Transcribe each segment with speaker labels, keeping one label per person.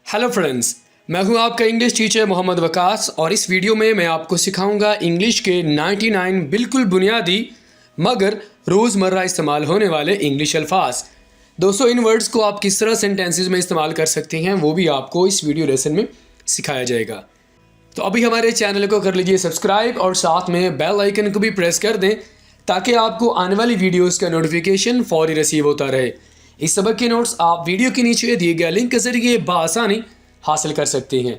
Speaker 1: Hello friends, मैं हूं आपका इंग्लिश टीचर मोहम्मद वकास और इस वीडियो में मैं आपको सिखाऊंगा इंग्लिश के 99 बिल्कुल बुनियादी मगर रोज़मर्रा इस्तेमाल होने वाले इंग्लिश अल्फाज। दोस्तों, इन वर्ड्स को आप किस तरह सेंटेंसेस में इस्तेमाल कर सकते हैं वो भी आपको इस वीडियो लेसन में सिखाया जाएगा। तो अभी हमारे चैनल को कर लीजिए सब्सक्राइब और साथ में बेल आइकन को भी प्रेस कर दें ताकि आपको आने वाली वीडियोज़ का नोटिफिकेशन फौरी रिसीव होता रहे। इस सबक के नोट्स आप वीडियो के नीचे दिए गए लिंक के जरिए बआसानी हासिल कर सकते हैं।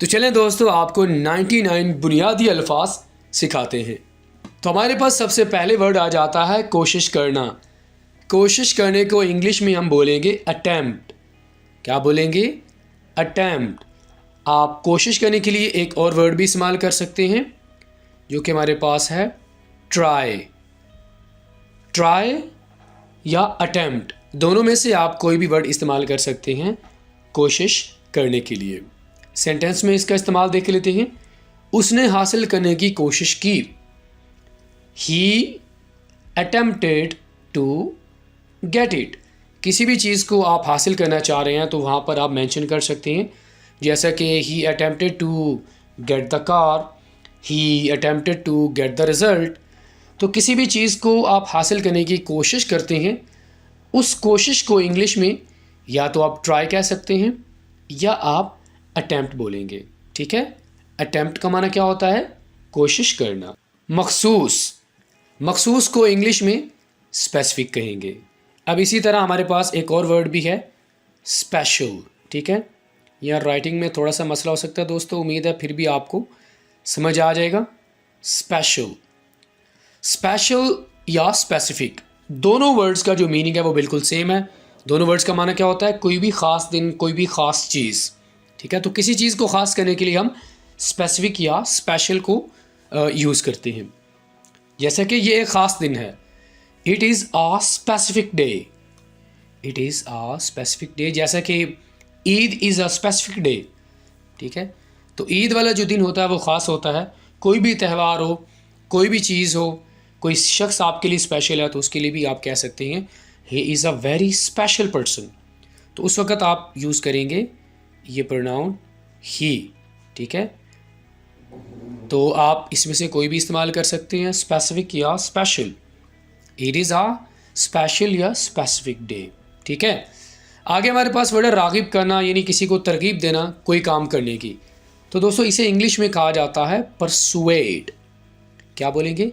Speaker 1: तो चलें दोस्तों, आपको 99 बुनियादी अल्फाज सिखाते हैं। तो हमारे पास सबसे पहले वर्ड आ जाता है कोशिश करना। कोशिश करने को इंग्लिश में हम बोलेंगे अटैम्प्ट। क्या बोलेंगे? अटैम्प्ट। आप कोशिश करने के लिए एक और वर्ड भी इस्तेमाल कर सकते हैं जो कि हमारे पास है ट्राई। ट्राई या अटैम्प्ट, दोनों में से आप कोई भी वर्ड इस्तेमाल कर सकते हैं कोशिश करने के लिए। सेंटेंस में इसका इस्तेमाल देख लेते हैं। उसने हासिल करने की कोशिश की। ही अटेम्प्टेड टू गेट इट। किसी भी चीज़ को आप हासिल करना चाह रहे हैं तो वहाँ पर आप मेंशन कर सकते हैं, जैसा कि he attempted to get the car, he attempted to get the result. तो किसी भी चीज़ को आप हासिल करने की कोशिश करते हैं, उस कोशिश को इंग्लिश में या तो आप ट्राई कह सकते हैं या आप अटेम्प्ट बोलेंगे। ठीक है, अटेम्प्ट का माना क्या होता है? कोशिश करना। मखसूस। मखसूस को इंग्लिश में स्पेसिफिक कहेंगे। अब इसी तरह हमारे पास एक और वर्ड भी है स्पेशल। ठीक है, यहाँ राइटिंग में थोड़ा सा मसला हो सकता है दोस्तों, उम्मीद है फिर भी आपको समझ आ जाएगा। स्पेशल, स्पेशल या स्पेसिफिक, दोनों वर्ड्स का जो मीनिंग है वो बिल्कुल सेम है। दोनों वर्ड्स का माना क्या होता है? कोई भी ख़ास दिन, कोई भी ख़ास चीज़। ठीक है, तो किसी चीज़ को ख़ास करने के लिए हम स्पेसिफिक या स्पेशल को यूज़ करते हैं। जैसे कि ये एक ख़ास दिन है, it is a specific day. It is a specific day. जैसा कि Eid is a specific day. ठीक है, तो ईद वाला जो दिन होता है वो ख़ास होता है। कोई भी त्यौहार हो, कोई भी चीज़ हो, कोई शख्स आपके लिए स्पेशल है तो उसके लिए भी आप कह सकते हैं he is a very special person. तो उस वक़्त आप यूज़ करेंगे ये प्रोनाउन ही। ठीक है, तो आप इसमें से कोई भी इस्तेमाल कर सकते हैं, स्पेसिफिक या special. It is a special या स्पेसिफिक डे। ठीक है, आगे हमारे पास वर्ड है राग़िब करना, यानी किसी को तरगीब देना कोई काम करने की। तो दोस्तों इसे इंग्लिश में कहा जाता है परसुएड। क्या बोलेंगे?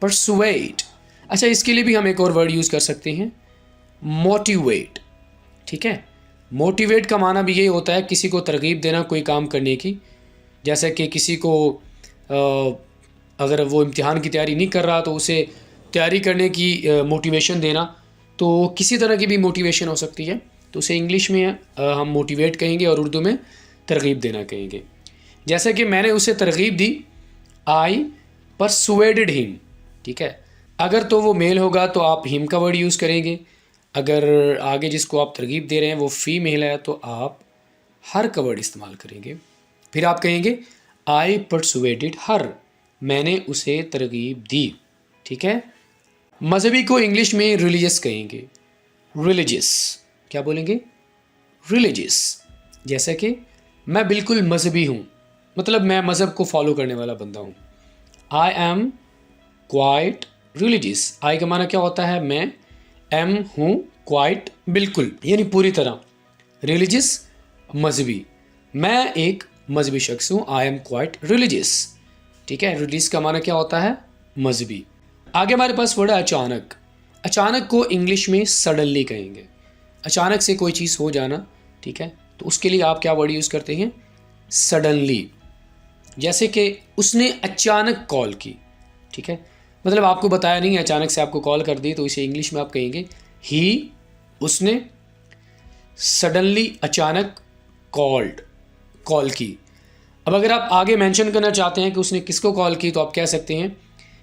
Speaker 1: परसुएड। अच्छा, इसके लिए भी हम एक और वर्ड यूज़ कर सकते हैं मोटिवेट। ठीक है, मोटिवेट का माना भी यही होता है किसी को तरगीब देना कोई काम करने की। जैसे कि किसी को अगर वो इम्तिहान की तैयारी नहीं कर रहा तो उसे तैयारी करने की मोटिवेशन देना, तो किसी तरह की भी मोटिवेशन हो सकती है, तो उसे इंग्लिश में हम मोटिवेट कहेंगे और उर्दू में तरगीब देना कहेंगे। जैसे कि मैंने उसे तरगीब दी, आई परसुएडेड हिम। ठीक है, अगर तो वो मेल होगा तो आप हिम का वर्ड यूज़ करेंगे। अगर आगे जिसको आप तरगीब दे रहे हैं वो फीमेल है तो आप हर का वर्ड इस्तेमाल करेंगे। फिर आप कहेंगे आई परसुएडेड हर, मैंने उसे तरगीब दी। ठीक है, मजहबी को इंग्लिश में रिलीजियस कहेंगे। रिलीजियस। क्या बोलेंगे? रिलीजियस। जैसे कि मैं बिल्कुल मजहबी हूँ, मतलब मैं मज़हब को फॉलो करने वाला बंदा हूँ। I am quite religious. I का माना क्या होता है? मैं, एम हूँ, क्वाइट बिल्कुल यानी पूरी तरह, रिलीजियस मजहबी, मैं एक मजहबी शख्स हूँ। I am quite religious. ठीक है, रिलीजियस का माना क्या होता है? मजहबी। आगे हमारे पास वर्ड है अचानक। अचानक को इंग्लिश में सडनली कहेंगे। अचानक से कोई चीज़ हो जाना, ठीक है, तो उसके लिए आप क्या वर्ड यूज़ करते हैं? सडनली। जैसे कि उसने अचानक कॉल की। ठीक है, मतलब आपको बताया नहीं, अचानक से आपको कॉल कर दी, तो इसे इंग्लिश में आप कहेंगे ही, उसने सडनली अचानक कॉल्ड, कॉल की। अब अगर आप आगे मेंशन करना चाहते हैं कि उसने किसको कॉल की तो आप कह सकते हैं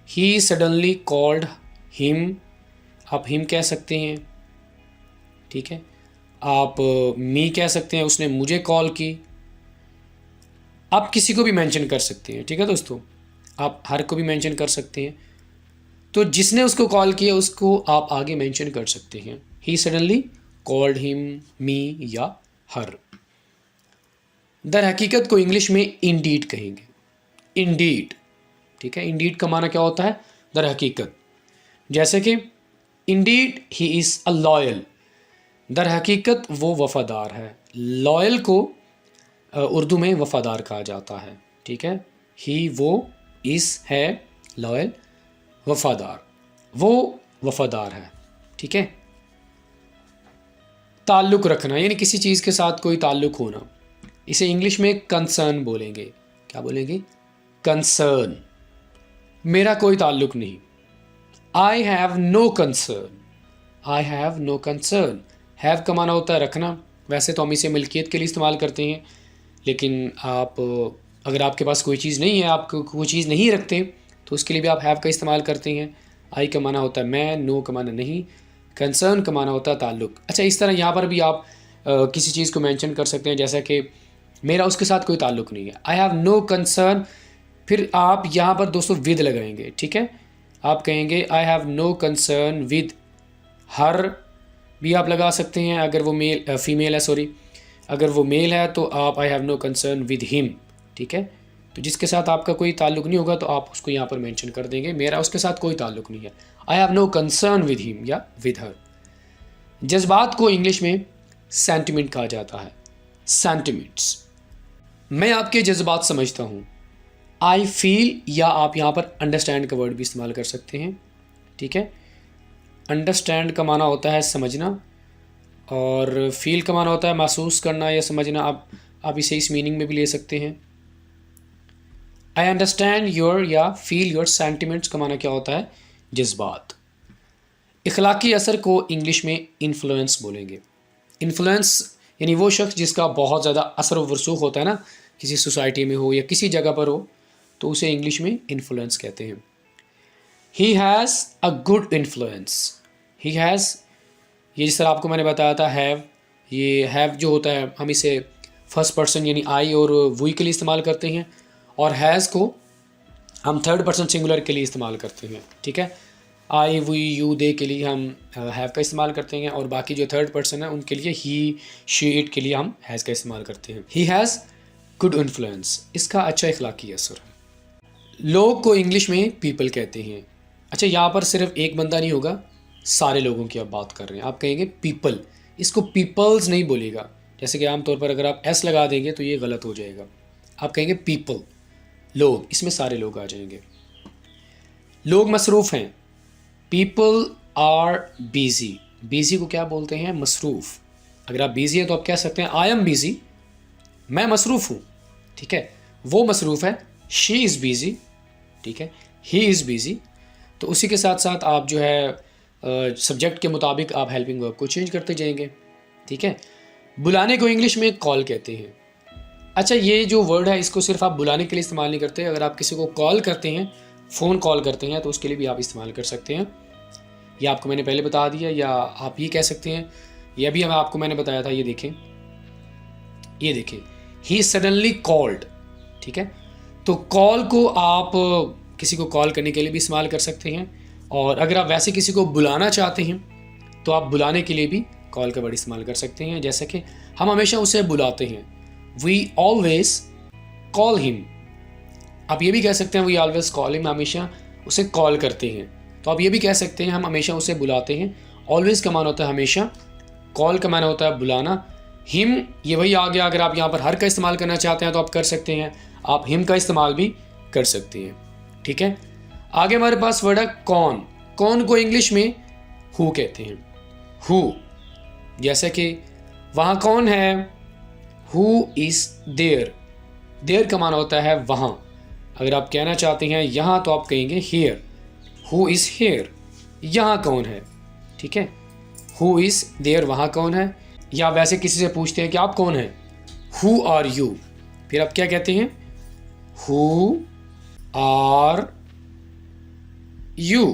Speaker 1: ही सडनली कॉल्ड हिम। आप हिम कह सकते हैं। ठीक है, आप मी कह सकते हैं, उसने मुझे कॉल की। आप किसी को भी मेंशन कर सकते हैं। ठीक है दोस्तों, आप हर को भी मेंशन कर सकते हैं। तो जिसने उसको कॉल किया उसको आप आगे मेंशन कर सकते हैं, ही सडनली कॉल्ड हिम, मी या हर। दर हकीकत को इंग्लिश में इंडीड कहेंगे, इंडीड। ठीक है, इंडीड का माना क्या होता है? दर हकीकत। जैसे कि indeed he is a loyal, दर हकीकत वो वफ़ादार है। लॉयल को उर्दू में वफ़ादार कहा जाता है। ठीक है, ही वो इज़ है लॉयल, वफ़ादार, वो वफ़ादार है। ठीक है, ताल्लुक़ रखना यानी किसी चीज़ के साथ कोई ताल्लुक़ होना, इसे इंग्लिश में कंसर्न बोलेंगे। क्या बोलेंगे? कंसर्न। मेरा कोई ताल्लुक़ नहीं, I have no concern, I have no concern. Have का माना होता है रखना, वैसे तो हम इसे मिल्कियत के लिए इस्तेमाल करते हैं, लेकिन आप अगर आपके पास कोई चीज़ नहीं है, आप कोई चीज़ नहीं रखते, तो उसके लिए भी आप हैव का इस्तेमाल करते हैं। आई का माना होता है मैं, नो का माना नहीं, कंसर्न का माना होता है ताल्लुक़। अच्छा, इस तरह यहाँ पर भी आप किसी चीज़ को मेंशन कर सकते हैं, जैसा कि मेरा उसके साथ कोई ताल्लुक़ नहीं है, आई हैव नो कंसर्न। फिर आप यहाँ पर दोस्तों विद लगाएंगे। ठीक है, आप कहेंगे I have no concern with her, भी आप लगा सकते हैं अगर वो फीमेल है, सॉरी, अगर वो मेल है तो आप I have no concern with him. ठीक है, तो जिसके साथ आपका कोई ताल्लुक़ नहीं होगा तो आप उसको यहाँ पर मेंशन कर देंगे, मेरा उसके साथ कोई ताल्लुक़ नहीं है, I have no concern with him या विद हर। जज्बात को इंग्लिश में सेंटिमेंट कहा जाता है, सेंटिमेंट्स। मैं आपके जज्बात समझता हूँ, आई फील, या आप यहाँ पर अंडरस्टैंड का वर्ड भी इस्तेमाल कर सकते हैं। ठीक है, अंडरस्टैंड का माना होता है समझना, और फील का माना होता है महसूस करना या समझना। आप इसे इस मीनिंग में भी ले सकते हैं। आई अंडरस्टैंड योर या फील योर सेंटिमेंट्स का माना क्या होता है? जज्बात। इखलाकी असर को इंग्लिश में इन्फ्लुएंस बोलेंगे। इन्फ्लुएंस यानी वो शख्स जिसका बहुत ज़्यादा असर व रसूख होता है ना, किसी सोसाइटी में हो या किसी जगह पर हो, तो उसे इंग्लिश में इन्फ्लुएंस कहते हैं। He has a good influence, he has, ये जिस तरह आपको मैंने बताया था हैव, ये हैव जो होता है हम इसे फर्स्ट पर्सन यानी आई और वी के लिए इस्तेमाल करते हैं, और हैज़ को हम थर्ड पर्सन सिंगुलर के लिए इस्तेमाल करते हैं। ठीक है, आई वी यू दे के लिए हम हैव का इस्तेमाल करते हैं, और बाकी जो थर्ड पर्सन है उनके लिए ही शी इट के लिए हम हैज़ का इस्तेमाल करते हैं। ही हैज़ गुड इन्फ्लुएंस, इसका अच्छा इखलाकी असर है। लोग को इंग्लिश में पीपल कहते हैं। अच्छा, यहाँ पर सिर्फ एक बंदा नहीं होगा, सारे लोगों की आप बात कर रहे हैं। आप कहेंगे पीपल, इसको पीपल्स नहीं बोलेगा, जैसे कि आमतौर पर अगर आप एस लगा देंगे तो ये गलत हो जाएगा। आप कहेंगे पीपल, लोग, इसमें सारे लोग आ जाएंगे। लोग मसरूफ़ हैं, पीपल आर बिजी। बिजी को क्या बोलते हैं? मसरूफ़। अगर आप बिजी हैं तो आप कह सकते हैं आई एम बिजी, मैं मसरूफ़ हूँ। ठीक है, वो मसरूफ़ है, शी इज़ बिजी। ठीक है, ही इज़ बिजी। तो उसी के साथ साथ आप जो है सब्जेक्ट के मुताबिक आप हेल्पिंग वर्ब को चेंज करते जाएंगे। ठीक है, बुलाने को इंग्लिश में कॉल कहते हैं। अच्छा, ये जो वर्ड है इसको सिर्फ आप बुलाने के लिए इस्तेमाल नहीं करते, अगर आप किसी को कॉल करते हैं, फ़ोन कॉल करते हैं, तो उसके लिए भी आप इस्तेमाल कर सकते हैं। ये आपको मैंने पहले बता दिया, या आप ये कह सकते हैं, यह भी आपको मैंने बताया था। ये देखें, ये देखें, ही सडनली कॉल्ड। ठीक है, तो कॉल को आप किसी को कॉल करने के लिए भी इस्तेमाल कर सकते हैं, और अगर आप वैसे किसी को बुलाना चाहते हैं तो आप बुलाने के लिए भी कॉल का वर्ड इस्तेमाल कर सकते हैं। जैसे कि हम हमेशा उसे बुलाते हैं, वी ऑलवेज कॉल हिम। आप ये भी कह सकते हैं वी ऑलवेज कॉल हिम, हमेशा उसे कॉल करते हैं। तो आप ये भी कह सकते हैं हम हमेशा उसे बुलाते हैं। ऑलवेज का माना होता है हमेशा, कॉल का माना होता है बुलाना। हिम, ये वही आ गया। अगर आप यहाँ पर हर का इस्तेमाल करना चाहते हैं तो आप कर सकते हैं, आप हिम का इस्तेमाल भी कर सकते हैं। ठीक है, आगे हमारे पास वर्ड है कौन। कौन को इंग्लिश में हु कहते हैं, हु। जैसे कि वहाँ कौन है, हु इज़ देयर। देयर का माना होता है वहाँ। अगर आप कहना चाहते हैं यहाँ, तो आप कहेंगे हियर, हु इज़ हियर, यहाँ कौन है। ठीक है, हु इज़ देयर, वहाँ कौन है। या वैसे किसी से पूछते हैं कि आप कौन हैं, हु आर यू, फिर आप क्या कहते हैं, हु आर यू,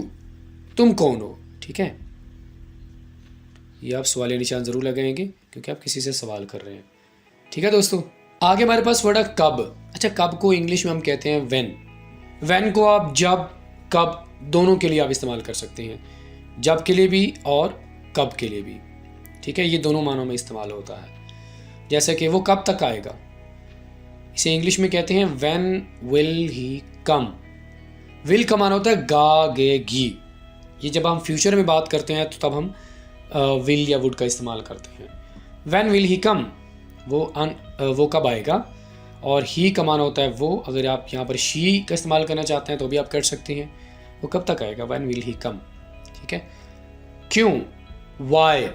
Speaker 1: तुम कौन हो। ठीक है, ये आप सवालिया निशान ज़रूर लगाएंगे क्योंकि आप किसी से सवाल कर रहे हैं। ठीक है दोस्तों, आगे हमारे पास वर्ड है कब। अच्छा, कब को इंग्लिश में हम कहते हैं व्हेन। व्हेन को आप जब, कब, दोनों के लिए आप इस्तेमाल कर सकते हैं, जब के लिए भी और कब के लिए भी। ठीक है, ये दोनों मानों में इस्तेमाल होता है। जैसे कि वो कब तक आएगा, इसे इंग्लिश में कहते हैं when will he come. Will का माना होता है गा गे गी। ये जब हम फ्यूचर में बात करते हैं तो तब हम विल या वुड का इस्तेमाल करते हैं। व्हेन विल ही कम, वो कब आएगा। और ही का माना होता है वो। अगर आप यहाँ पर शी का इस्तेमाल करना चाहते हैं तो भी आप कर सकते हैं। वो कब तक आएगा, व्हेन विल ही कम। ठीक है। क्यों, वाई,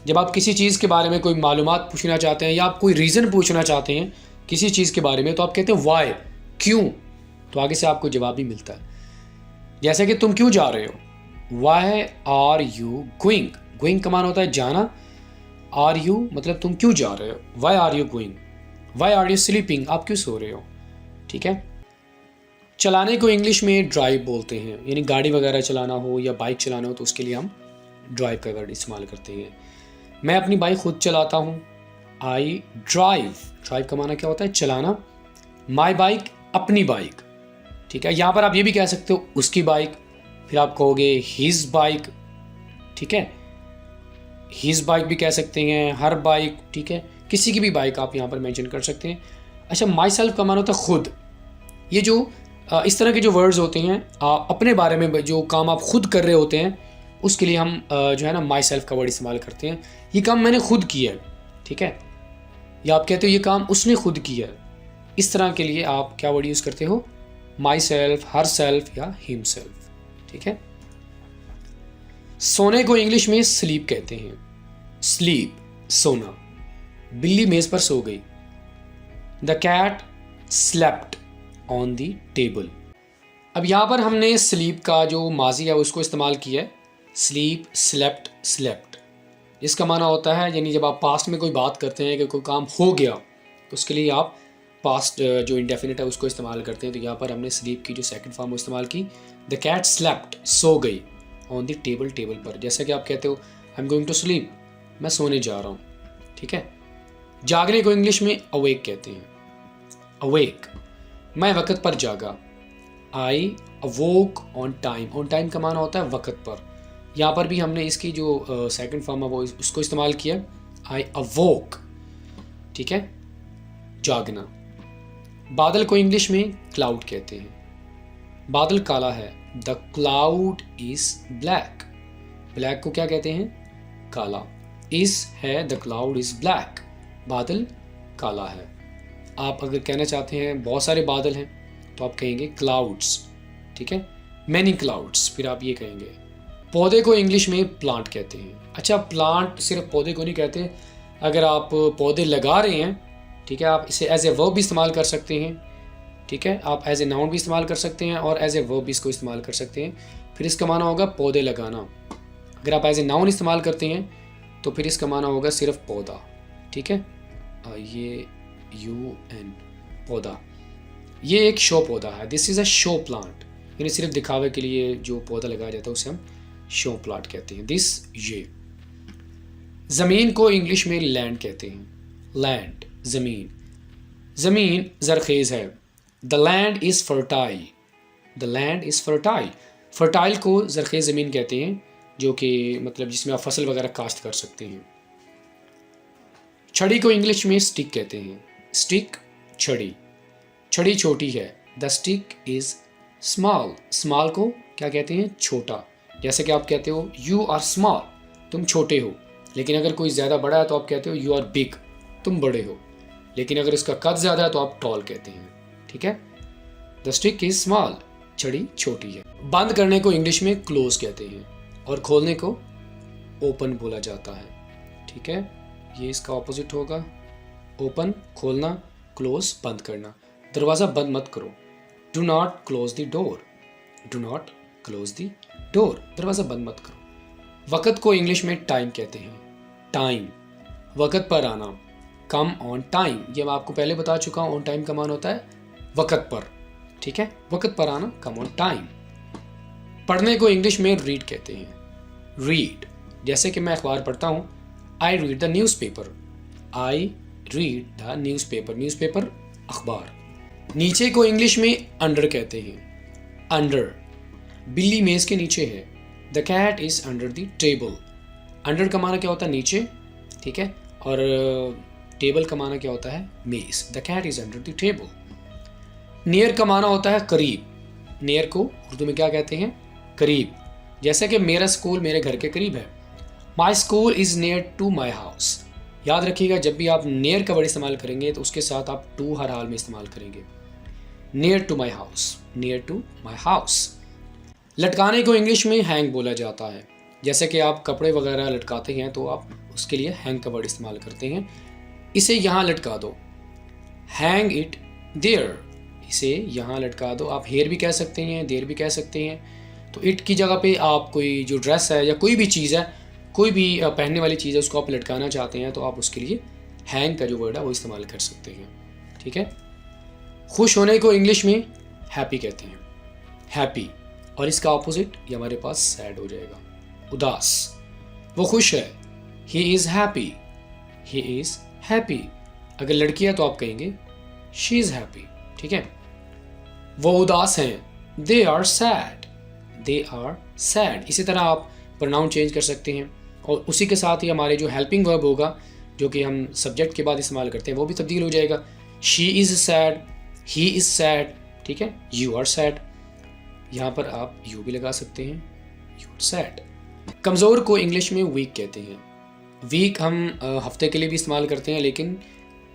Speaker 1: जब आप किसी चीज़ के बारे में कोई मालूमात पूछना चाहते हैं या आप कोई रीज़न पूछना चाहते हैं किसी चीज़ के बारे में, तो आप कहते हैं वाई, क्यों। तो आगे से आपको जवाब भी मिलता है। जैसे कि तुम क्यों जा रहे हो, why are you going. Going का मान होता है जाना, आर यू मतलब तुम क्यों जा रहे हो, why are you going. Why are you sleeping, आप क्यों सो रहे हो। ठीक है। चलाने को इंग्लिश में ड्राइव बोलते हैं, यानी गाड़ी वगैरह चलाना हो या बाइक चलाना हो तो उसके लिए हम ड्राइव का वर्ड इस्तेमाल करते हैं। मैं अपनी बाइक खुद चलाता हूँ, आई ड्राइव। ड्राइव का माना क्या होता है, चलाना। माई बाइक, अपनी बाइक। ठीक है। यहाँ पर आप ये भी कह सकते हो उसकी बाइक, फिर आप कहोगे हिज बाइक। ठीक है। हिज बाइक भी कह सकते हैं, हर बाइक। ठीक है। किसी की भी बाइक आप यहाँ पर मेंशन कर सकते हैं। अच्छा, माई सेल्फ का माना होता है खुद। ये जो इस तरह के जो वर्ड्स होते हैं अपने बारे में जो काम आप खुद कर रहे होते हैं उसके लिए हम जो है ना माई सेल्फ का वर्ड इस्तेमाल करते हैं। ये काम मैंने खुद किया है। ठीक है। या आप कहते हो ये काम उसने खुद किया है। इस तरह के लिए आप क्या वर्ड यूज़ करते हो, माई सेल्फ, हर सेल्फ या हिम सेल्फ। ठीक है। सोने को इंग्लिश में स्लीप कहते हैं। स्लीप, सोना। बिल्ली मेज पर सो गई। The cat slept on the table. अब यहाँ पर हमने स्लीप का जो माजी है उसको इस्तेमाल किया है। स्लीप, स्लेप्ट, स्लेप्ट, जिसका माना होता है, यानी जब आप पास्ट में कोई बात करते हैं कि कोई काम हो गया तो उसके लिए आप पास्ट जो इंडेफिनिट है उसको इस्तेमाल करते हैं। तो यहाँ पर हमने स्लीप की जो सेकंड फॉर्म इस्तेमाल की। द कैट स्लेप्ट, सो गई। ऑन द टेबल, टेबल पर। जैसा कि आप कहते हो I am going to sleep, मैं सोने जा रहा हूँ। ठीक है। जागने को इंग्लिश में अवेक कहते हैं। अवेक, मैं वक़्त पर जागा। I awoke on time. On time का माना होता है वक़्त पर। यहाँ पर भी हमने इसकी जो सेकंड फॉर्म है वो उसको इस्तेमाल किया, आई अवोक। ठीक है। जागना। बादल को इंग्लिश में क्लाउड कहते हैं। बादल काला है। The cloud is black. Black को क्या कहते हैं, काला। इज है, द क्लाउड इज ब्लैक। बादल काला है। आप अगर कहना चाहते हैं बहुत सारे बादल हैं तो आप कहेंगे क्लाउड्स। ठीक है। मैनी क्लाउड्स, फिर आप ये कहेंगे। पौधे को इंग्लिश में प्लांट कहते हैं। अच्छा, प्लांट सिर्फ पौधे को नहीं कहते। अगर आप पौधे लगा रहे हैं, ठीक है, आप इसे एज ए वर्ब भी इस्तेमाल कर सकते हैं। ठीक है। आप एज ए नाउन भी इस्तेमाल कर सकते हैं और एज ए वर्ब भी इसको इस्तेमाल कर सकते हैं। फिर इसका माना होगा पौधे लगाना। अगर आप एज ए नाउन इस्तेमाल करते हैं तो फिर इसका माना होगा सिर्फ पौधा। ठीक है। ये UN, पौधा। ये एक शो पौधा है। This is a show plant, यानी सिर्फ दिखावे के लिए जो पौधा लगाया जाता है उसे हम शो प्लांट कहते हैं। दिस, ये। ज़मीन को इंग्लिश में लैंड कहते हैं। लैंड, ज़मीन। ज़मीन ज़रखेज़ है। The land is fertile. The land is fertile. Fertile को ज़रखेज़ ज़मीन कहते हैं, जो कि मतलब जिसमें आप फसल वगैरह काश्त कर सकते हैं। छड़ी को इंग्लिश में स्टिक कहते हैं। स्टिक, छड़ी। छड़ी छोटी है। The stick is small. Small को क्या कहते हैं, छोटा। जैसे कि आप कहते हो यू आर स्मॉल, तुम छोटे हो। लेकिन अगर कोई ज़्यादा बड़ा है तो आप कहते हो यू आर बिग, तुम बड़े हो। लेकिन अगर इसका कद ज़्यादा है तो आप टॉल कहते हैं। ठीक है। द स्टिक इज़ स्मॉल, छड़ी छोटी है। बंद करने को इंग्लिश में क्लोज कहते हैं और खोलने को ओपन बोला जाता है। ठीक है। ये इसका ऑपोजिट होगा, ओपन खोलना, क्लोज बंद करना। दरवाज़ा बंद मत करो। Do not close the door. Do not close the door, दरवाज़ा बंद मत करो। वक़्त को इंग्लिश में टाइम कहते हैं। टाइम, वक़्त पर आना। कम ऑन टाइम, ये मैं आपको पहले बता चुका हूँ। ऑन टाइम का मान होता है वक़्त पर। ठीक है। वक़्त पर आना, कम ऑन टाइम। पढ़ने को इंग्लिश में रीड कहते हैं। रीड, जैसे कि मैं अखबार पढ़ता हूँ, I read the newspaper. I read the newspaper. Newspaper, अखबार। नीचे को इंग्लिश में अंडर कहते हैं। अंडर, बिल्ली मेज़ के नीचे है। The cat is under the table. Under का माना क्या होता है, नीचे। ठीक है। और टेबल का माना क्या होता है? मेज। The cat is under the table. Near का माना होता है करीब। नियर को उर्दू में क्या कहते हैं? करीब। जैसे कि मेरा स्कूल मेरे घर के करीब है। My school is near to my house. याद रखिएगा, जब भी आप नियर का वर्ड इस्तेमाल करेंगे तो उसके साथ आप टू हर हाल में इस्तेमाल करेंगे। Near to my house, near to my house. लटकाने को इंग्लिश में हैंग बोला जाता है। जैसे कि आप कपड़े वगैरह लटकाते हैं तो आप उसके लिए हैंग का वर्ड इस्तेमाल करते हैं। इसे यहाँ लटका दो, हैंग इट देयर। इसे यहाँ लटका दो। आप हेयर भी कह सकते हैं, देयर भी कह सकते हैं। तो इट की जगह पे आप कोई जो ड्रेस है या कोई भी चीज़ है, कोई भी पहनने वाली चीज़ है, उसको आप लटकाना चाहते हैं तो आप उसके लिए हैंग का जो वर्ड है वो इस्तेमाल कर सकते हैं। ठीक है। खुश होने को इंग्लिश में हैप्पी कहते हैं, हैप्पी। और इसका ऑपोजिट ये हमारे पास सैड हो जाएगा, उदास। वो खुश है, he is happy, he is happy. अगर लड़की है तो आप कहेंगे शी इज़ हैप्पी। ठीक है। वो उदास हैं, they are sad, they are sad. इसी तरह आप प्रोनाउन चेंज कर सकते हैं और उसी के साथ ही हमारे जो हेल्पिंग वर्ब होगा जो कि हम सब्जेक्ट के बाद इस्तेमाल करते हैं वो भी तब्दील हो जाएगा। She is sad, he is sad. ठीक है। यू आर सैड, यहाँ पर आप यू भी लगा सकते हैं, यू आर सैड। कमज़ोर को इंग्लिश में वीक कहते हैं। वीक हम हफ्ते के लिए भी इस्तेमाल करते हैं, लेकिन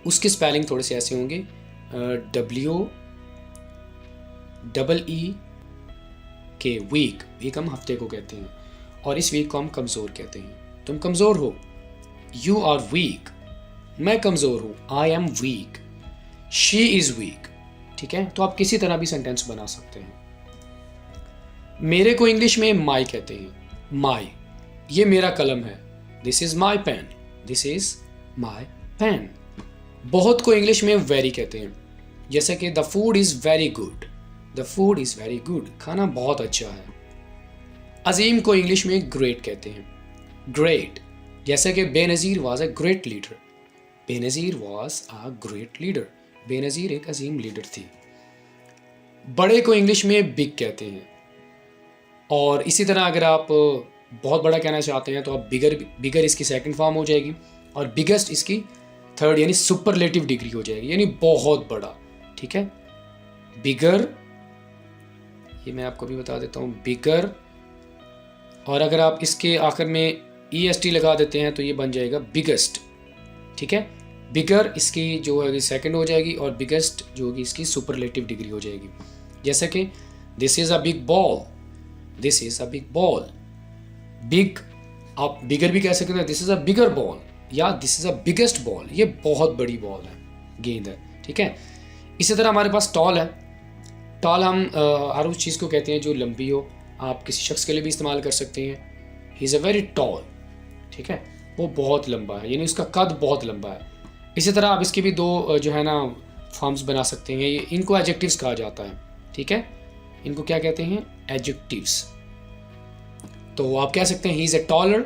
Speaker 1: उसके स्पेलिंग थोड़े से ऐसे होंगे, WEEK। वीक, वीक हम हफ्ते को कहते हैं और इस वीक को हम कमज़ोर कहते हैं। तुम कमज़ोर हो, यू आर वीक। मैं कमज़ोर हूँ, I am weak. She is week. ठीक है। तो आप किसी तरह भी सेंटेंस बना सकते हैं। मेरे को इंग्लिश में माई कहते हैं, माई। ये मेरा कलम है, this is my pen, this is my pen. बहुत को इंग्लिश में वेरी कहते हैं। जैसे कि the food is very good, the food is very good. खाना बहुत अच्छा है। अजीम को इंग्लिश में ग्रेट कहते हैं, ग्रेट। जैसे कि Benazir was a great leader, Benazir was a great leader. Benazir एक अजीम लीडर थी। बड़े को इंग्लिश में बिग कहते हैं। और इसी तरह अगर आप बहुत बड़ा कहना चाहते हैं तो आप बिगर, बिगर इसकी सेकंड फॉर्म हो जाएगी और बिगेस्ट इसकी थर्ड यानी सुपरलेटिव डिग्री हो जाएगी, यानी बहुत बड़ा। ठीक है। बिगर, ये मैं आपको भी बता देता हूँ, बिगर। और अगर आप इसके आखिर में EST लगा देते हैं तो ये बन जाएगा बिगेस्ट। ठीक है। बिगर इसकी जो है सेकंड हो जाएगी और बिगेस्ट जो होगी इसकी सुपरलेटिव डिग्री हो जाएगी। जैसे कि this is a big ball, this is a big ball. Big आप बिगर भी कह सकते हैं, this is a bigger ball या this is a biggest ball. ये बहुत बड़ी बॉल है, गेंद है। ठीक है। इसी तरह हमारे पास टॉल है। टॉल हम हर उस चीज़ को कहते हैं जो लंबी हो। आप किसी शख्स के लिए भी इस्तेमाल कर सकते हैं, he is a very tall. ठीक है। वो बहुत लंबा है, यानी उसका कद बहुत लंबा है। इसी तरह आप इसके भी दो जो है ना फॉर्म्स बना सकते हैं। ये इनको एडजेक्टिव्स कहा जाता है। ठीक है। इनको क्या कहते हैं? एडजेक्टिव्स। तो आप कह सकते हैं he is a taller,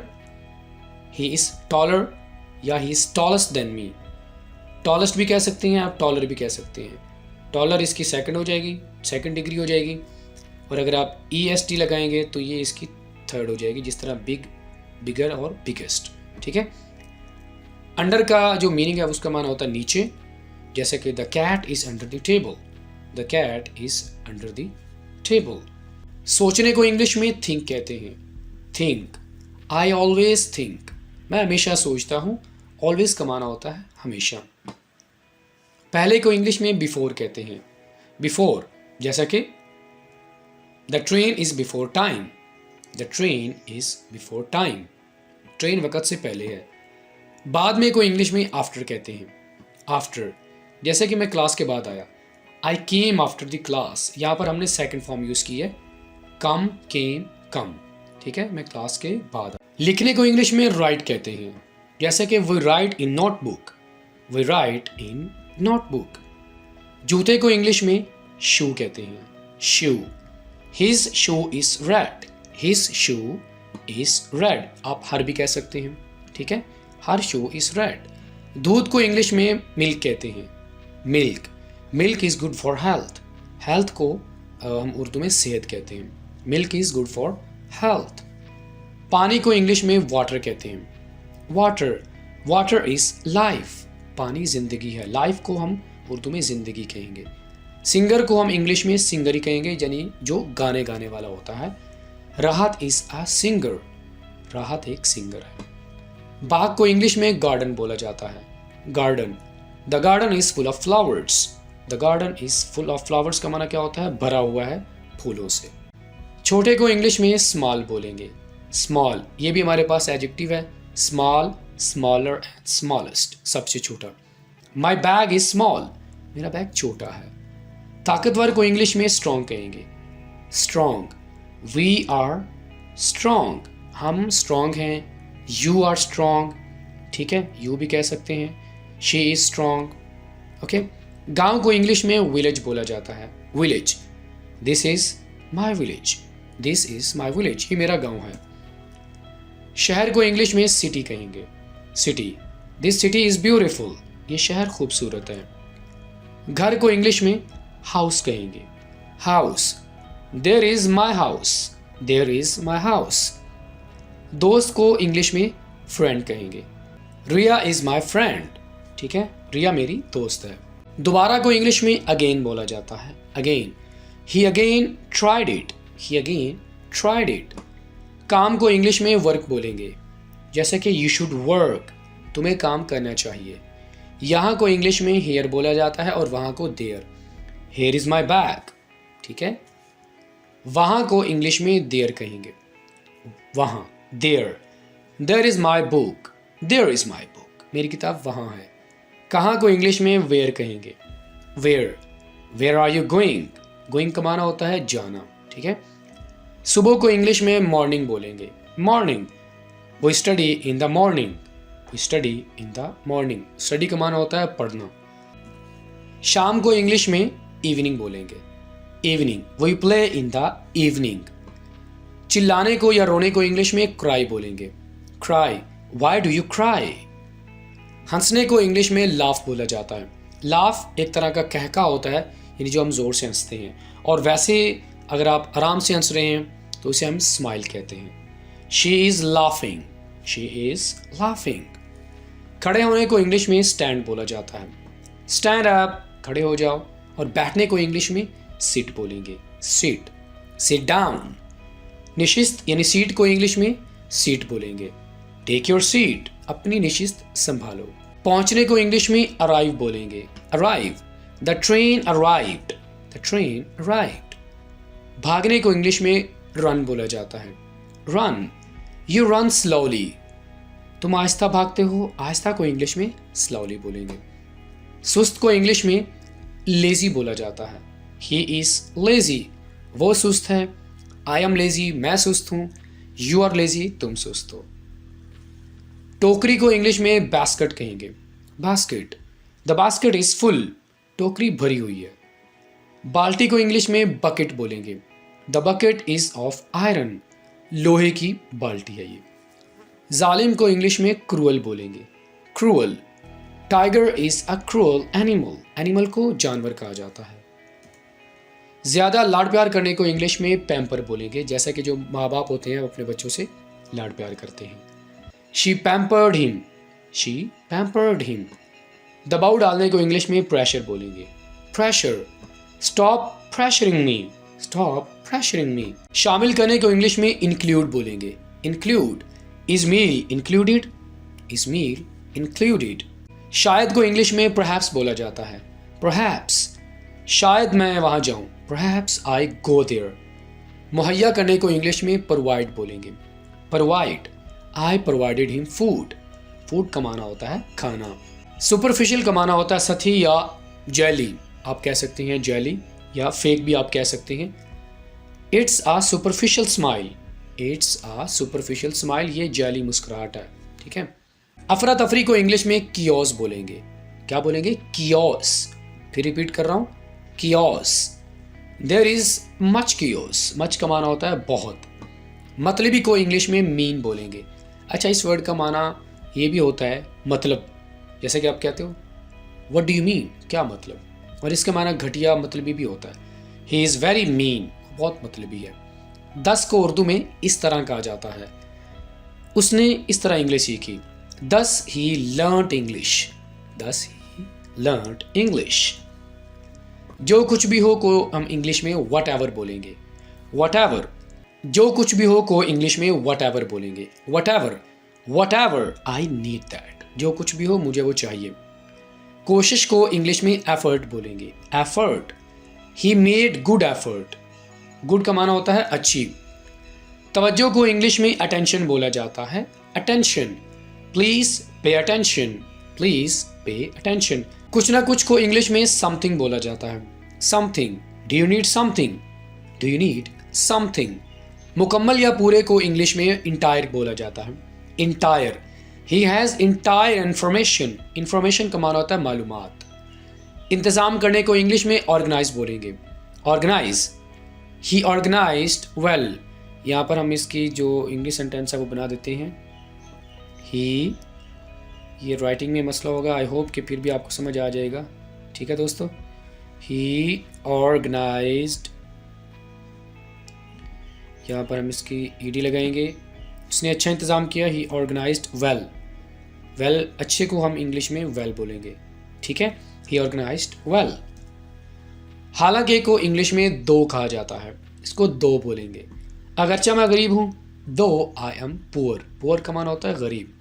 Speaker 1: he is taller, या he is tallest than me. Tallest भी कह सकते हैं आप, टॉलर भी कह सकते हैं। टॉलर इसकी सेकंड हो जाएगी, सेकंड डिग्री हो जाएगी। और अगर आप EST लगाएंगे तो ये इसकी थर्ड हो जाएगी, जिस तरह बिग, बिगर और बिगेस्ट। ठीक है। अंडर का जो मीनिंग है उसका माना होता है नीचे। जैसे कि the cat is under the table, the cat is under the table. सोचने को इंग्लिश में थिंक कहते हैं, थिंक। आई ऑलवेज थिंक, मैं हमेशा सोचता हूँ। ऑलवेज का माना होता है हमेशा। पहले को इंग्लिश में बिफोर कहते हैं, बिफोर। जैसा कि the train is before time, the train is before time. Train वक़्त से पहले है। बाद में को इंग्लिश में आफ्टर कहते हैं, आफ्टर। जैसे कि मैं क्लास के बाद आया, आई केम आफ्टर द क्लास। यहाँ पर हमने सेकंड फॉर्म यूज़ की है, कम, केम, कम। ठीक है। मैं क्लास के बाद। लिखने को इंग्लिश में राइट कहते हैं। जैसे कि we write in notebook, we write in notebook. जूते को इंग्लिश में शू कहते हैं, shoe. His shoe is red, his shoe is red. आप हर भी कह सकते हैं। ठीक है। Her shoe is red. दूध को इंग्लिश में मिल्क कहते हैं, milk. Milk is good for health, health को हम उर्दू में सेहत कहते हैं। Milk is good for health. पानी को इंग्लिश में वाटर कहते हैं, वाटर। वाटर इज़ लाइफ, पानी ज़िंदगी है। लाइफ को हम उर्दू में ज़िंदगी कहेंगे। सिंगर को हम इंग्लिश में सिंगर ही कहेंगे, यानी जो गाने वाला होता है। राहत इज़ अ सिंगर, राहत एक सिंगर है। बाग को इंग्लिश में गार्डन बोला जाता है, garden. The garden is full of flowers, the garden is full of flowers का माना क्या होता है? भरा हुआ है फूलों से। छोटे को इंग्लिश में स्मॉल बोलेंगे, स्मॉल। ये भी हमारे पास एडजेक्टिव है, स्मॉल, स्मॉलर एंड स्मॉलेस्ट, सबसे छोटा। माई बैग इज स्मॉल, मेरा बैग छोटा है। ताकतवर को इंग्लिश में स्ट्रॉन्ग कहेंगे, स्ट्रॉन्ग। वी आर स्ट्रॉन्ग, हम स्ट्रॉन्ग हैं। यू आर स्ट्रॉन्ग, ठीक है, यू भी कह सकते हैं। She is strong, okay. गांव को इंग्लिश में विलेज बोला जाता है, village. This is my village, this is my village, ये मेरा गांव है। शहर को इंग्लिश में सिटी कहेंगे, city. This city is beautiful, ये शहर खूबसूरत है। घर को इंग्लिश में हाउस कहेंगे, house. There is my house, there is my house. दोस्त को इंग्लिश में फ्रेंड कहेंगे, रिया इज माई फ्रेंड, ठीक है, रिया मेरी दोस्त है। दोबारा को इंग्लिश में अगेन बोला जाता है, again. He again tried it, he again tried it. काम को इंग्लिश में वर्क बोलेंगे, जैसे कि यू शुड वर्क, तुम्हें काम करना चाहिए। यहाँ को इंग्लिश में हेयर बोला जाता है और वहाँ को there. Here is my bag, ठीक है। वहाँ को इंग्लिश में देयर कहेंगे, वहाँ, there. There is my book, there is my book, मेरी किताब वहाँ है। कहाँ को इंग्लिश में वेयर कहेंगे, where. Where are you going, going का माना होता है जाना, ठीक है। सुबह को इंग्लिश में मॉर्निंग बोलेंगे, मॉर्निंग। वो स्टडी इन द मॉर्निंग, वो study in the morning, study का माना होता है पढ़ना। शाम को इंग्लिश में इवनिंग बोलेंगे, evening. We play in the evening. चिल्लाने को या रोने को इंग्लिश में क्राई बोलेंगे, cry. Why do you cry. हंसने को इंग्लिश में लाफ बोला जाता है। लाफ एक तरह का कहका होता है, यानी जो हम जोर से हंसते हैं। और वैसे अगर आप आराम से हंस रहे हैं तो उसे हम स्माइल कहते हैं। She is laughing, she is laughing. खड़े होने को इंग्लिश में स्टैंड बोला जाता है, स्टैंड अप, खड़े हो जाओ। और बैठने को इंग्लिश में सिट बोलेंगे, सिट, सिट डाउन। निशिस्त यानी सीट को इंग्लिश में सीट बोलेंगे, टेक योर सीट, अपनी निशिस्त संभालो। पहुंचने को इंग्लिश में अराइव बोलेंगे, arrive. The train arrived, the train arrived. भागने को इंग्लिश में रन बोला जाता है, रन। यू रन स्लोली, तुम आहिस्ता भागते हो, आहिस्ता को इंग्लिश में स्लोली बोलेंगे। सुस्त को इंग्लिश में लेजी बोला जाता है, ही इज लेजी, वो सुस्त है। आई एम लेजी, मैं सुस्त हूं। यू आर लेजी, तुम सुस्त हो। टोकरी को इंग्लिश में बास्केट कहेंगे, basket. The basket is full, टोकरी भरी हुई है। बाल्टी को इंग्लिश में बकेट बोलेंगे, the bucket is of iron, लोहे की बाल्टी है ये। जालिम को इंग्लिश में क्रूअल बोलेंगे, cruel. Tiger is a cruel animal, animal को जानवर कहा जाता है। ज्यादा लाड प्यार करने को इंग्लिश में पैम्पर बोलेंगे, जैसा कि जो माँ बाप होते हैं अपने बच्चों से लाड प्यार करते हैं। She pampered him, she pampered him. दबाव डालने को इंग्लिश में प्रेशर बोलेंगे, pressure. Stop pressuring me, stop pressuring me. शामिल करने को इंग्लिश में इंक्लूड बोलेंगे, include. Is meal included, is meal included. शायद को इंग्लिश में परहैप्स बोला जाता है, परहैप्स। शायद मैं वहां जाऊं, परहैप्स आई गो देयर। मुहैया करने को इंग्लिश में प्रोवाइड बोलेंगे, प्रोवाइड। आई प्रोवाइडेड हिम फूड, फूड का माना होता है खाना। सुपरफिशियल का माना होता है सतही या जेली, आप कह सकते हैं जेली, या फेक भी आप कह सकते हैं। It's a superficial smile, it's a superficial smile, ये जेली मुस्कुराहट है, ठीक है। अफरा तफरी को इंग्लिश में कियोस बोलेंगे, क्या बोलेंगे? कियोस। फिर रिपीट कर रहा हूं, chaos. There is much chaos, much का माना होता है बहुत। मतलबी को इंग्लिश में मीन बोलेंगे। अच्छा, इस वर्ड का माना ये भी होता है मतलब, जैसे कि आप कहते हो व्हाट डू यू मीन, क्या मतलब। और इसका माना घटिया मतलबी भी होता है, ही इज़ वेरी मीन, बहुत मतलबी है। 10 को उर्दू में इस तरह कहा जाता है, उसने इस तरह इंग्लिश सीखी। 10 he learned English, thus he learned English. जो कुछ भी हो को हम इंग्लिश में whatever बोलेंगे. Whatever. जो कुछ भी हो को इंग्लिश में whatever बोलेंगे. Whatever I need that. जो कुछ भी हो मुझे वो चाहिए. कोशिश को इंग्लिश में effort बोलेंगे. Effort. He made good effort. Good का माना होता है अच्छी. तवज्जो को इंग्लिश में attention बोला जाता है. Attention. Please pay attention. Please pay attention. कुछ ना कुछ को इंग्लिश में something बोला जाता है. Something. Do you need something? Do you need something? मुकम्मल या पूरे को इंग्लिश में entire बोला जाता है. Entire. He has entire information. Information का माना होता है मालूमात. इंतज़ाम करने को इंग्लिश में organize बोलेंगे. Organize. He organized well. यहाँ पर हम इसकी जो इंग्लिश सेंटेंस है वो बना देते हैं. He. ये राइटिंग में मसला होगा. आई होप कि फिर भी आपको समझ आ जाएगा. ठीक है दोस्तों. He organized. यहाँ पर हम इसकी ed लगाएंगे. उसने अच्छा इंतज़ाम किया. He organized well. well अच्छे को हम इंग्लिश में well बोलेंगे. ठीक है. He organized well. हालांकि को इंग्लिश में दो कहा जाता है. इसको दो बोलेंगे. अगरचे मैं गरीब हूँ. Though I am poor. poor का माना होता है गरीब.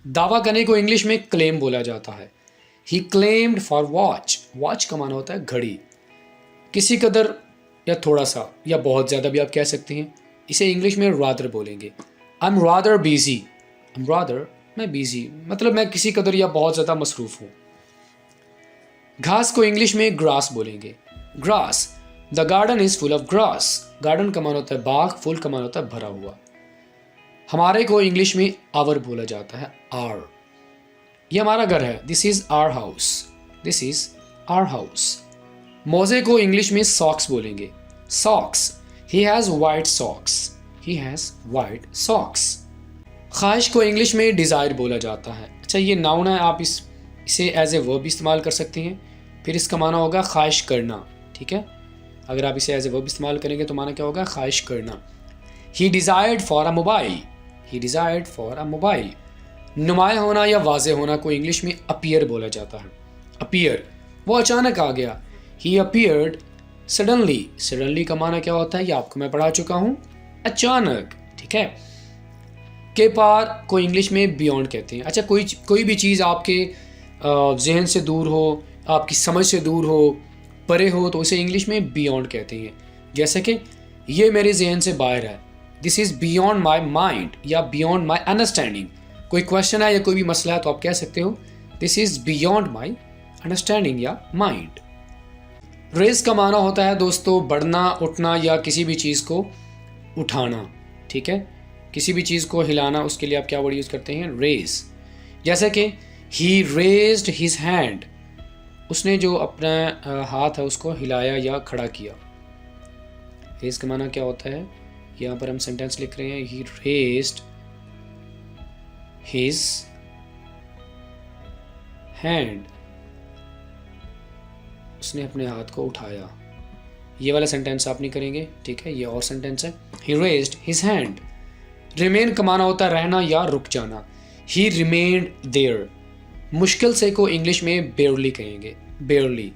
Speaker 1: दावा करने को इंग्लिश में क्लेम बोला जाता है. He claimed for watch. watch का माना होता है घड़ी. किसी कदर या थोड़ा सा या बहुत ज़्यादा भी आप कह सकते हैं. इसे इंग्लिश में rather बोलेंगे. I'm rather busy. I'm rather मैं busy मतलब मैं किसी कदर या बहुत ज़्यादा मसरूफ़ हूँ. घास को इंग्लिश में grass बोलेंगे. grass. The garden is full of grass. garden का माना होता है बाग. full का माना होता है भरा हुआ. हमारे को इंग्लिश में our बोला जाता है. our. ये हमारा घर है. This is our house. This is our house. मोजे को इंग्लिश में socks बोलेंगे. socks. He has white socks. He has white socks. ख्वाहिश को इंग्लिश में desire बोला जाता है. अच्छा ये नाउन है. आप इसे एज ए वर्ब इस्तेमाल कर सकते हैं. फिर इसका माना होगा ख्वाहिश करना. ठीक है. अगर आप इसे एज ए वर्ब इस्तेमाल करेंगे तो माना क्या होगा? ख्वाहिश करना. He desired for a mobile. He desired for a mobile. नुमाया होना या वाज़े होना को इंग्लिश में appear बोला जाता है. appear. वो अचानक आ गया. He appeared suddenly. suddenly का माना क्या होता है? ये आपको मैं पढ़ा चुका हूँ. अचानक. ठीक है. के पार को इंग्लिश में beyond कहते हैं. अच्छा कोई भी चीज़ आपके जहन से दूर हो, आपकी समझ से दूर हो, परे हो तो उसे इंग्लिश में beyond कहते हैं. जैसे कि ये मेरे जहन से बाहर है. This is beyond my mind या beyond my understanding. कोई क्वेश्चन है या कोई भी मसला है तो आप कह सकते हो This is beyond my understanding या mind. रेस का माना होता है दोस्तों बढ़ना, उठना या किसी भी चीज़ को उठाना. ठीक है. किसी भी चीज़ को हिलाना, उसके लिए आप क्या वर्ड यूज़ करते हैं? रेस. जैसे कि He raised his hand. उसने जो अपना हाथ है उसको हिलाया या खड़ा किया. रेस का माना क्या होता है? यहाँ पर हम सेंटेंस लिख रहे हैं. He raised his hand. उसने अपने हाथ को उठाया. ये वाला सेंटेंस आप नहीं करेंगे. ठीक है. ये और सेंटेंस है. He raised his hand. Remain का माना होता है रहना या रुक जाना. He remained there. मुश्किल से को इंग्लिश में barely कहेंगे. barely.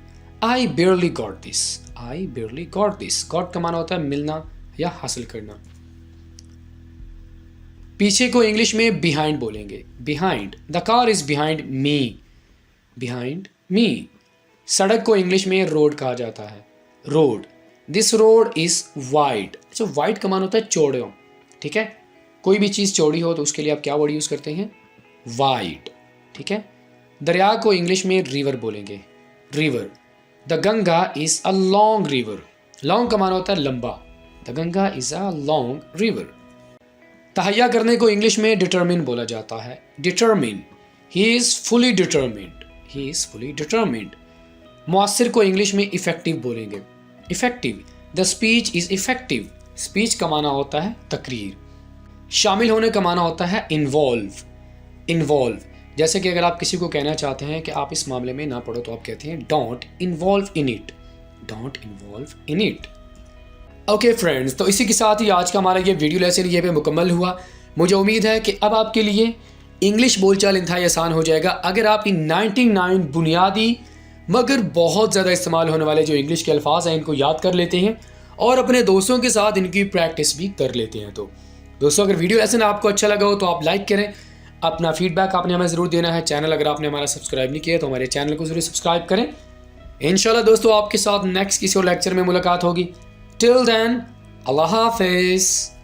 Speaker 1: I barely got this. I barely got this. got का माना होता है मिलना या हासिल करना. पीछे को इंग्लिश में behind बोलेंगे. behind. The car is behind me. behind me. सड़क को इंग्लिश में road कहा जाता है. road. This road is wide. अच्छा wide का माना होता है चौड़ा. ठीक है. कोई भी चीज़ चौड़ी हो तो उसके लिए आप क्या वर्ड यूज़ करते हैं? wide. ठीक है. दरिया को इंग्लिश में रिवर बोलेंगे. River. The Ganga is a long river. Long का माना होता है लंबा. The Ganga is a long river. तहैया करने को इंग्लिश में डिटरमिन बोला जाता है. Determine. He is fully determined. He is fully determined. मुअस्सिर को इंग्लिश में इफ़ेक्टिव बोलेंगे. Effective. The speech is effective. Speech का माना होता है तकरीर. शामिल होने का माना होता है इन्वॉल्व. इन्वॉल्व. जैसे कि अगर आप किसी को कहना चाहते हैं कि आप इस मामले में ना पढ़ो तो आप कहते हैं don't involve in it. Don't involve in it. Okay friends, तो इसी के साथ ही आज का हमारा ये वीडियो लेसन ये पे मुकम्मल हुआ. मुझे उम्मीद है कि अब आपके लिए इंग्लिश बोलचाल इंतहाई आसान हो जाएगा अगर आपकी 99 बुनियादी मगर बहुत ज़्यादा इस्तेमाल होने वाले जो इंग्लिश के अल्फाज हैं इनको याद कर लेते हैं और अपने दोस्तों के साथ इनकी प्रैक्टिस भी कर लेते हैं। तो दोस्तों अगर वीडियो लेसन आपको अच्छा लगा हो तो आप लाइक करें, अपना फीडबैक आपने हमें ज़रूर देना है। चैनल अगर आपने हमारा सब्सक्राइब नहीं किया तो हमारे चैनल को ज़रूर सब्सक्राइब करें। इंशाल्लाह दोस्तों आपके साथ नेक्स्ट किसी और लेक्चर में मुलाकात होगी। टिल देन अल्लाह हाफिज़।